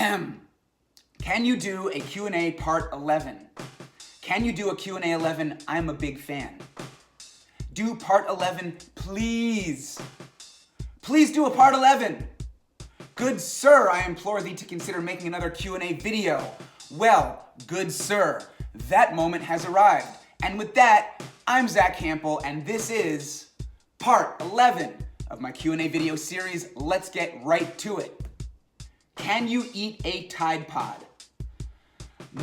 Can you do a Q&A part 11? Can you do a Q&A 11? I'm a big fan. Do part 11, please. Please do a part 11. Good sir, I implore thee to consider making another Q&A video. Well, good sir, that moment has arrived. And with that, I'm Zack Hample, and this is part 11 of my Q&A video series. Let's get right to it. Can you eat a Tide Pod?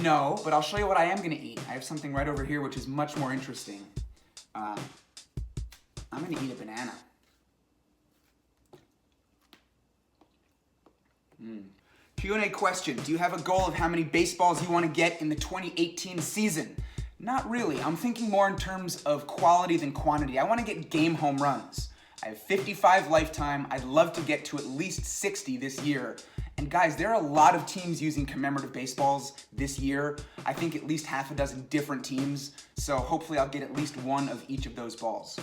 No, but I'll show you what I am gonna eat. I have something right over here which is much more interesting. I'm gonna eat a banana. Q&A question, do you have a goal of how many baseballs you want to get in the 2018 season? Not really. I'm thinking more in terms of quality than quantity. I want to get game home runs. I have 55 lifetime. I'd love to get to at least 60 this year. And guys, there are a lot of teams using commemorative baseballs this year. I think at least half a dozen different teams. So hopefully I'll get at least one of each of those balls.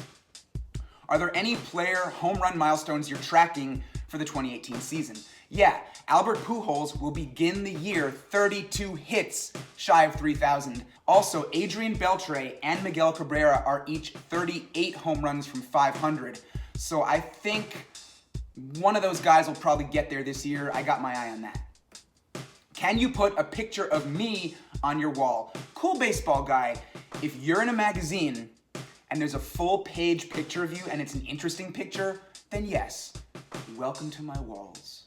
Are there any player home run milestones you're tracking for the 2018 season? Yeah, Albert Pujols will begin the year 32 hits shy of 3,000. Also, Adrian Beltre and Miguel Cabrera are each 38 home runs from 500. So I think one of those guys will probably get there this year. I got my eye on that. Can you put a picture of me on your wall? Cool baseball guy. If you're in a magazine and there's a full page picture of you and it's an interesting picture, then yes, welcome to my walls.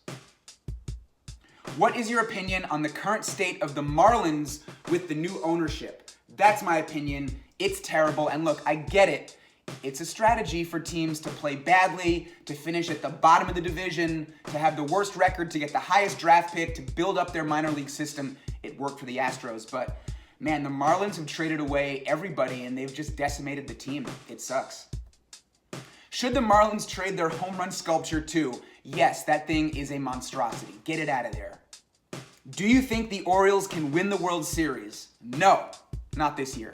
What is your opinion on the current state of the Marlins with the new ownership? That's my opinion. It's terrible. And look, I get it. It's a strategy for teams to play badly, to finish at the bottom of the division, to have the worst record, to get the highest draft pick, to build up their minor league system. It worked for the Astros, but man, the Marlins have traded away everybody and they've just decimated the team. It sucks. Should the Marlins trade their home run sculpture too? Yes, that thing is a monstrosity. Get it out of there. Do you think the Orioles can win the World Series? No, not this year.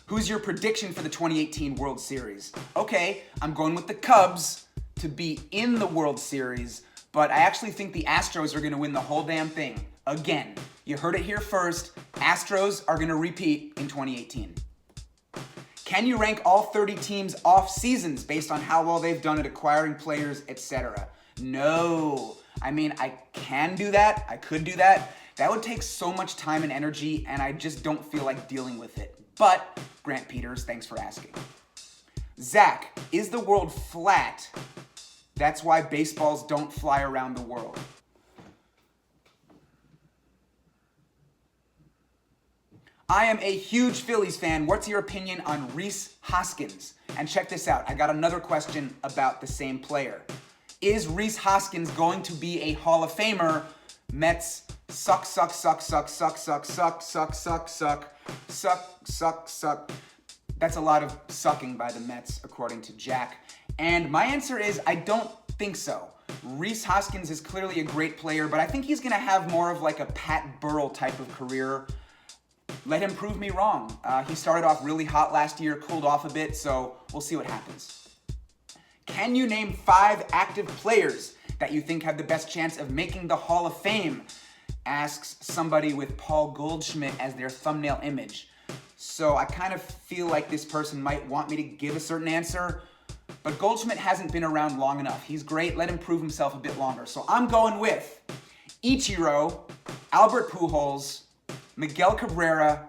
Who's your prediction for the 2018 World Series? Okay, I'm going with the Cubs to be in the World Series, but I actually think the Astros are going to win the whole damn thing. Again, you heard it here first. Astros are going to repeat in 2018. Can you rank all 30 teams off seasons based on how well they've done at acquiring players, etc.? No. I mean, I can do that. I could do that. That would take so much time and energy, and I just don't feel like dealing with it. But, Grant Peters, thanks for asking. Zack, is the world flat? That's why baseballs don't fly around the world. I am a huge Phillies fan. What's your opinion on Rhys Hoskins? And check this out. I got another question about the same player. Is Rhys Hoskins going to be a Hall of Famer? Mets suck, suck, suck, suck, suck, suck, suck, suck, suck, suck, suck, suck, suck. That's a lot of sucking by the Mets, according to Jack. And my answer is I don't think so. Rhys Hoskins is clearly a great player, but I think he's going to have more of like a Pat Burrell type of career. Let him prove me wrong. He started off really hot last year, cooled off a bit, so we'll see what happens. Can you name 5 active players that you think have the best chance of making the Hall of Fame? Asks somebody with Paul Goldschmidt as their thumbnail image. So I kind of feel like this person might want me to give a certain answer, but Goldschmidt hasn't been around long enough. He's great, let him prove himself a bit longer. So I'm going with Ichiro, Albert Pujols, Miguel Cabrera,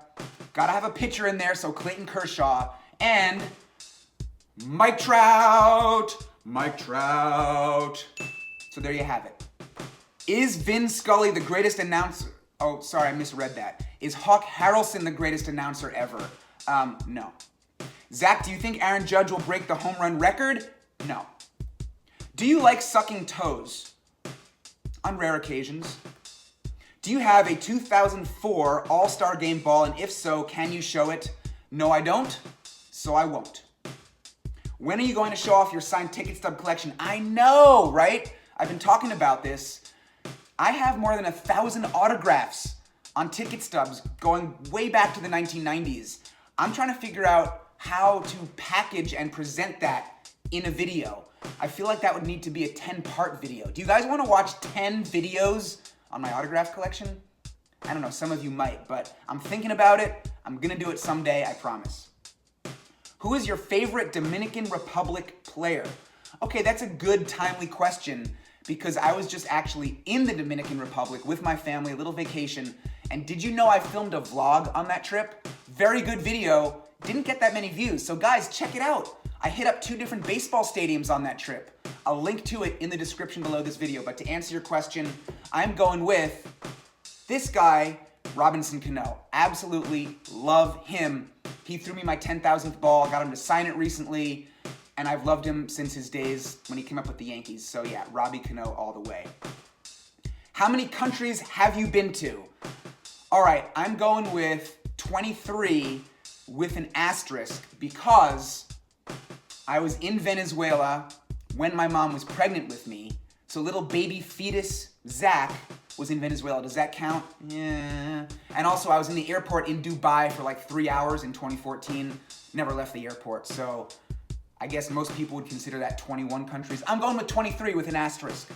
gotta have a pitcher in there, so Clayton Kershaw, and Mike Trout. Mike Trout. So there you have it. Is Vin Scully the greatest announcer? Oh, sorry, I misread that. Is Hawk Harrelson the greatest announcer ever? No. Zack, do you think Aaron Judge will break the home run record? No. Do you like sucking toes? On rare occasions. Do you have a 2004 All-Star Game ball, and if so, can you show it? No, I don't, so I won't. When are you going to show off your signed ticket stub collection? I know, right? I've been talking about this. I have more than 1,000 autographs on ticket stubs going way back to the 1990s. I'm trying to figure out how to package and present that in a video. I feel like that would need to be a 10-part video. Do you guys want to watch 10 videos on my autograph collection? I don't know, some of you might, but I'm thinking about it. I'm gonna do it someday, I promise. Who is your favorite Dominican Republic player? Okay, that's a good, timely question because I was just actually in the Dominican Republic with my family, a little vacation, and did you know I filmed a vlog on that trip? Very good video, didn't get that many views, so guys, check it out. I hit up 2 different baseball stadiums on that trip. I'll link to it in the description below this video, but to answer your question, I'm going with this guy, Robinson Cano. Absolutely love him. He threw me my 10,000th ball, got him to sign it recently, and I've loved him since his days when he came up with the Yankees. So yeah, Robbie Cano all the way. How many countries have you been to? All right, I'm going with 23 with an asterisk because I was in Venezuela when my mom was pregnant with me. So little baby fetus Zack was in Venezuela. Does that count? Yeah. And also I was in the airport in Dubai for like 3 hours in 2014. Never left the airport. So I guess most people would consider that 21 countries. I'm going with 23 with an asterisk.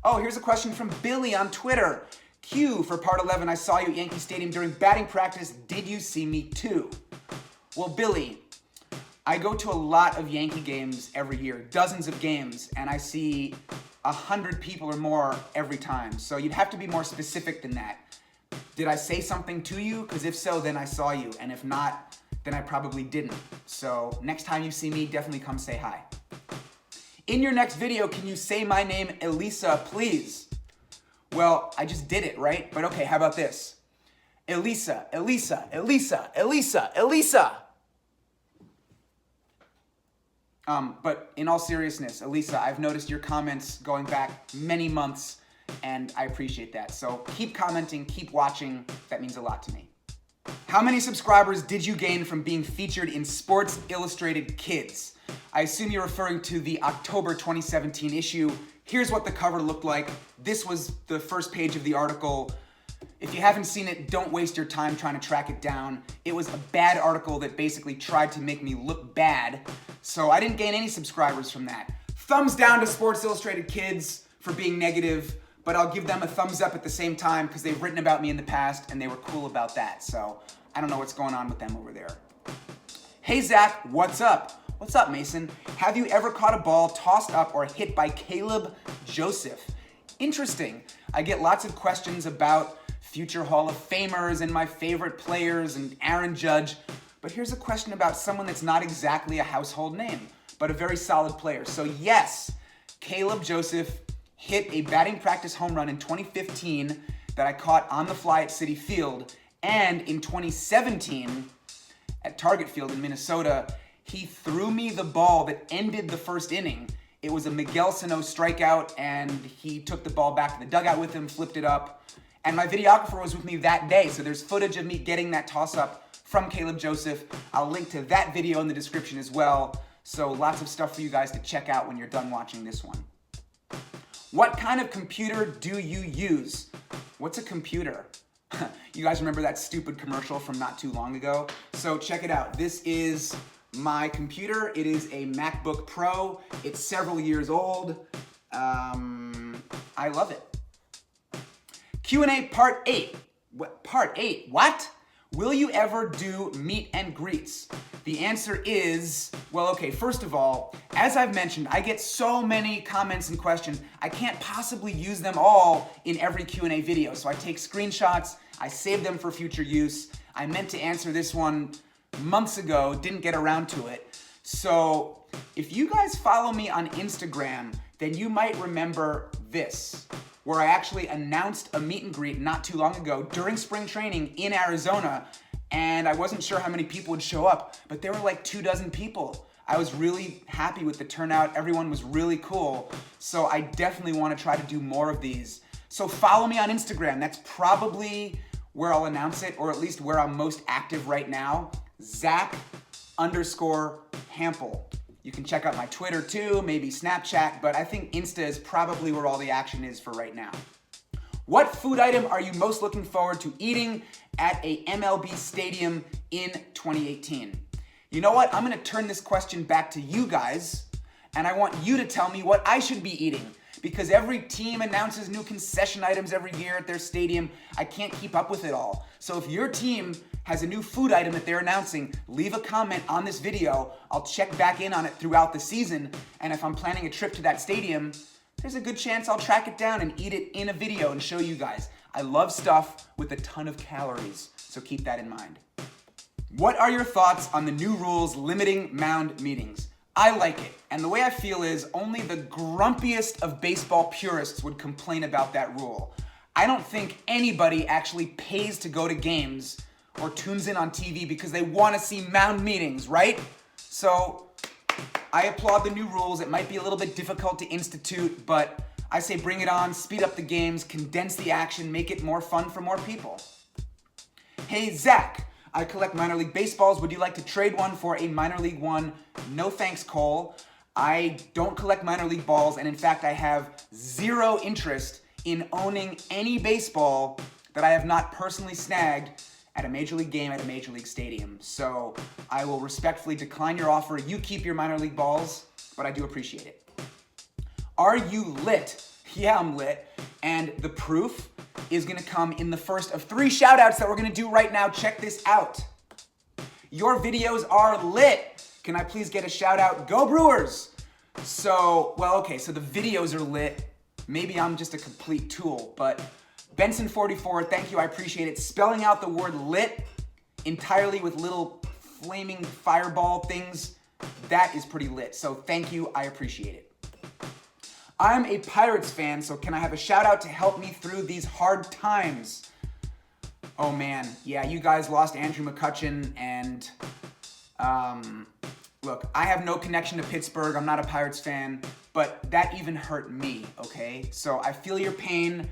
Oh, here's a question from Billy on Twitter. Q, for part 11, I saw you at Yankee Stadium during batting practice. Did you see me too? Well, Billy, I go to a lot of Yankee games every year, dozens of games, and I see 100 people or more every time. So you'd have to be more specific than that. Did I say something to you? Because if so, then I saw you. And if not, then I probably didn't. So next time you see me, definitely come say hi. In your next video, can you say my name, Elisa, please? Well, I just did it, right? But okay, how about this? Elisa, Elisa, Elisa, Elisa, Elisa. But in all seriousness, Elisa, I've noticed your comments going back many months, and I appreciate that. So keep commenting, keep watching. That means a lot to me. How many subscribers did you gain from being featured in Sports Illustrated Kids? I assume you're referring to the October 2017 issue. Here's what the cover looked like. This was the first page of the article. If you haven't seen it, don't waste your time trying to track it down. It was a bad article that basically tried to make me look bad, so I didn't gain any subscribers from that. Thumbs down to Sports Illustrated Kids for being negative, but I'll give them a thumbs up at the same time because they've written about me in the past and they were cool about that, so I don't know what's going on with them over there. Hey Zach, what's up? What's up, Mason? Have you ever caught a ball tossed up or hit by Caleb Joseph? Interesting. I get lots of questions about future Hall of Famers and my favorite players and Aaron Judge, but here's a question about someone that's not exactly a household name, but a very solid player. So yes, Caleb Joseph hit a batting practice home run in 2015 that I caught on the fly at Citi Field, and in 2017 at Target Field in Minnesota, he threw me the ball that ended the first inning. It was a Miguel Sano strikeout, and he took the ball back to the dugout with him, flipped it up, and my videographer was with me that day, so there's footage of me getting that toss-up from Caleb Joseph. I'll link to that video in the description as well, so lots of stuff for you guys to check out when you're done watching this one. What kind of computer do you use? What's a computer? You guys remember that stupid commercial from not too long ago? So check it out. This is my computer. It is a MacBook Pro. It's several years old. I love it. Q&A part 8. What? Part 8? What? Will you ever do meet and greets? The answer is, well, okay, first of all, as I've mentioned, I get so many comments and questions, I can't possibly use them all in every Q&A video. So I take screenshots, I save them for future use. I meant to answer this one months ago, didn't get around to it. So if you guys follow me on Instagram, then you might remember this, where I actually announced a meet and greet not too long ago during spring training in Arizona, and I wasn't sure how many people would show up, but there were like 24 people. I was really happy with the turnout. Everyone was really cool, so I definitely want to try to do more of these. So follow me on Instagram. That's probably where I'll announce it, or at least where I'm most active right now. Zack_Hample. You can check out my Twitter too, maybe Snapchat, but I think Insta is probably where all the action is for right now. What food item are you most looking forward to eating at a MLB stadium in 2018? You know what? I'm gonna turn this question back to you guys, and I want you to tell me what I should be eating. because every team announces new concession items every year at their stadium. I can't keep up with it all. So if your team has a new food item that they're announcing, leave a comment on this video. I'll check back in on it throughout the season, and if I'm planning a trip to that stadium, there's a good chance I'll track it down and eat it in a video and show you guys. I love stuff with a ton of calories, so keep that in mind. What are your thoughts on the new rules limiting mound meetings? I like it, and the way I feel is only the grumpiest of baseball purists would complain about that rule. I don't think anybody actually pays to go to games or tunes in on TV because they want to see mound meetings, right? So I applaud the new rules. It might be a little bit difficult to institute, but I say bring it on, speed up the games, condense the action, make it more fun for more people. Hey, Zack, I collect minor league baseballs. Would you like to trade one for a minor league one? No thanks, Cole. I don't collect minor league balls, and in fact, I have zero interest in owning any baseball that I have not personally snagged at a major league game at a major league stadium. So I will respectfully decline your offer. You keep your minor league balls, but I do appreciate it. Are you lit? Yeah, I'm lit. And the proof is gonna come in the first of 3 shout outs that we're gonna do right now. Check this out. Your videos are lit. Can I please get a shout out? Go Brewers! So the videos are lit. Maybe I'm just a complete tool, but Benson44, thank you, I appreciate it. Spelling out the word lit entirely with little flaming fireball things, that is pretty lit. So thank you, I appreciate it. I'm a Pirates fan, so can I have a shout out to help me through these hard times? Oh man, yeah, you guys lost Andrew McCutchen, and look, I have no connection to Pittsburgh. I'm not a Pirates fan, but that even hurt me, okay? So I feel your pain.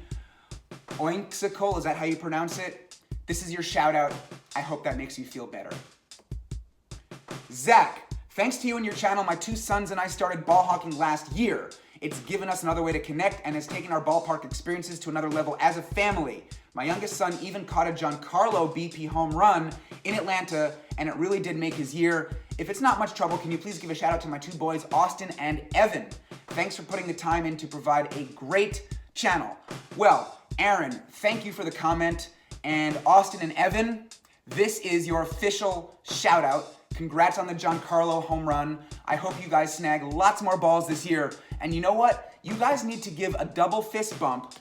Oinksicle, is that how you pronounce it? This is your shout out. I hope that makes you feel better. Zack, thanks to you and your channel, my 2 sons and I started ball hawking last year. It's given us another way to connect and has taken our ballpark experiences to another level as a family. My youngest son even caught a Giancarlo BP home run in Atlanta, and it really did make his year. If it's not much trouble, can you please give a shout out to my 2 boys, Austin and Evan? Thanks for putting the time in to provide a great channel. Well, Aaron, thank you for the comment. And Austin and Evan, this is your official shout out. Congrats on the Giancarlo home run. I hope you guys snag lots more balls this year. And you know what? You guys need to give a double fist bump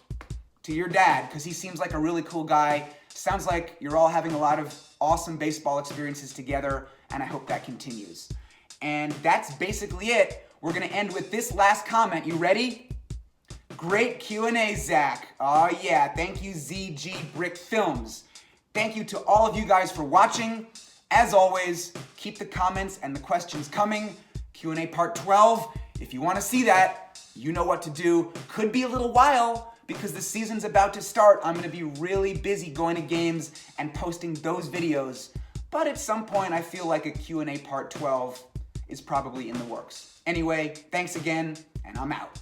to your dad, because he seems like a really cool guy. Sounds like you're all having a lot of awesome baseball experiences together, and I hope that continues. And that's basically it. We're gonna end with this last comment. You ready? Great Q&A, Zack. Oh yeah, thank you ZG Brick Films. Thank you to all of you guys for watching. As always, keep the comments and the questions coming. Q&A part 12. If you want to see that, you know what to do. Could be a little while because the season's about to start. I'm going to be really busy going to games and posting those videos. But at some point, I feel like a Q&A part 12 is probably in the works. Anyway, thanks again, and I'm out.